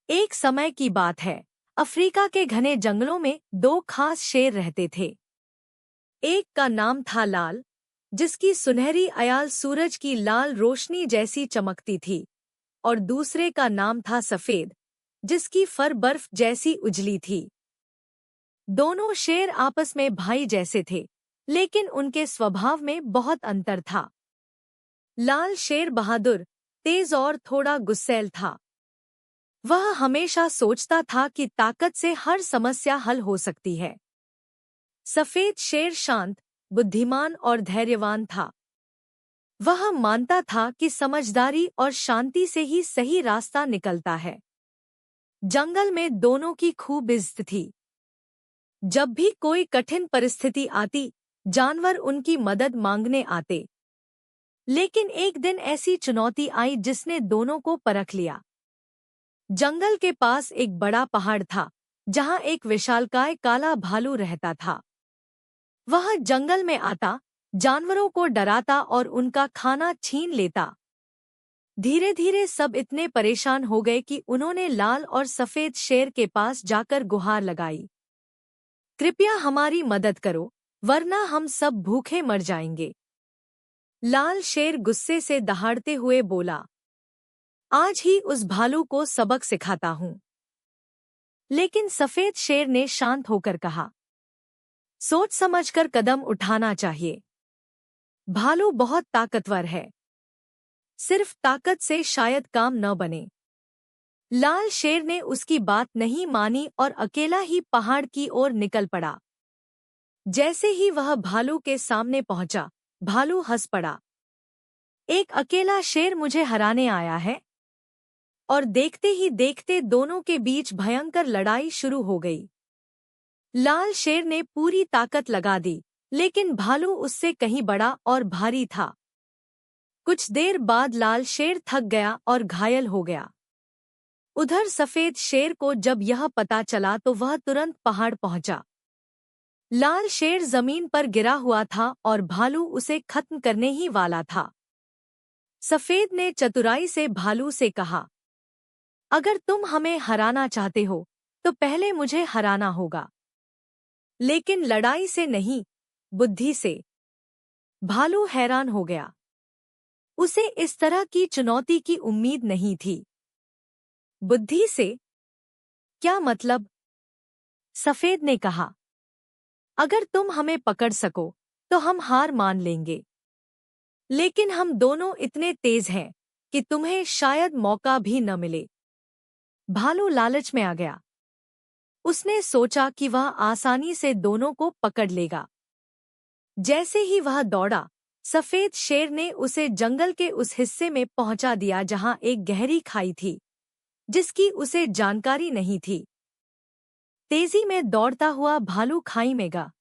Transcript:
एक समय की बात है। अफ्रीका के घने जंगलों में दो खास शेर रहते थे। एक का नाम था लाल, जिसकी सुनहरी अयाल सूरज की लाल रोशनी जैसी चमकती थी, और दूसरे का नाम था सफेद, जिसकी फर बर्फ जैसी उजली थी। दोनों शेर आपस में भाई जैसे थे, लेकिन उनके स्वभाव में बहुत अंतर था। लाल शेर बहादुर, तेज और थोड़ा गुस्सैल था। वह हमेशा सोचता था कि ताकत से हर समस्या हल हो सकती है। सफेद शेर शांत, बुद्धिमान और धैर्यवान था। वह मानता था कि समझदारी और शांति से ही सही रास्ता निकलता है। जंगल में दोनों की खूब इज्जत थी। जब भी कोई कठिन परिस्थिति आती, जानवर उनकी मदद मांगने आते। लेकिन एक दिन ऐसी चुनौती आई जिसने दोनों को परख लिया। जंगल के पास एक बड़ा पहाड़ था, जहां एक विशालकाय काला भालू रहता था। वह जंगल में आता, जानवरों को डराता और उनका खाना छीन लेता। धीरे धीरे सब इतने परेशान हो गए कि उन्होंने लाल और सफेद शेर के पास जाकर गुहार लगाई। कृपया हमारी मदद करो, वरना हम सब भूखे मर जाएंगे। लाल शेर गुस्से से दहाड़ते हुए बोला, आज ही उस भालू को सबक सिखाता हूं। लेकिन सफेद शेर ने शांत होकर कहा, सोच समझकर कदम उठाना चाहिए। भालू बहुत ताकतवर है। सिर्फ ताकत से शायद काम न बने। लाल शेर ने उसकी बात नहीं मानी और अकेला ही पहाड़ की ओर निकल पड़ा। जैसे ही वह भालू के सामने पहुंचा, भालू हंस पड़ा। एक अकेला शेर मुझे हराने आया है? और देखते ही देखते दोनों के बीच भयंकर लड़ाई शुरू हो गई। लाल शेर ने पूरी ताकत लगा दी, लेकिन भालू उससे कहीं बड़ा और भारी था। कुछ देर बाद लाल शेर थक गया और घायल हो गया। उधर सफेद शेर को जब यह पता चला तो वह तुरंत पहाड़ पहुंचा। लाल शेर जमीन पर गिरा हुआ था और भालू उसे खत्म करने ही वाला था। सफेद ने चतुराई से भालू से कहा, अगर तुम हमें हराना चाहते हो, तो पहले मुझे हराना होगा। लेकिन लड़ाई से नहीं, बुद्धि से। भालू हैरान हो गया। उसे इस तरह की चुनौती की उम्मीद नहीं थी। बुद्धि से? क्या मतलब? सफेद ने कहा, अगर तुम हमें पकड़ सको, तो हम हार मान लेंगे। लेकिन हम दोनों इतने तेज हैं कि तुम्हें शायद मौका भी न मिले। भालू लालच में आ गया। उसने सोचा कि वह आसानी से दोनों को पकड़ लेगा। जैसे ही वह दौड़ा, सफेद शेर ने उसे जंगल के उस हिस्से में पहुंचा दिया जहां एक गहरी खाई थी, जिसकी उसे जानकारी नहीं थी। तेजी में दौड़ता हुआ भालू खाई में गया।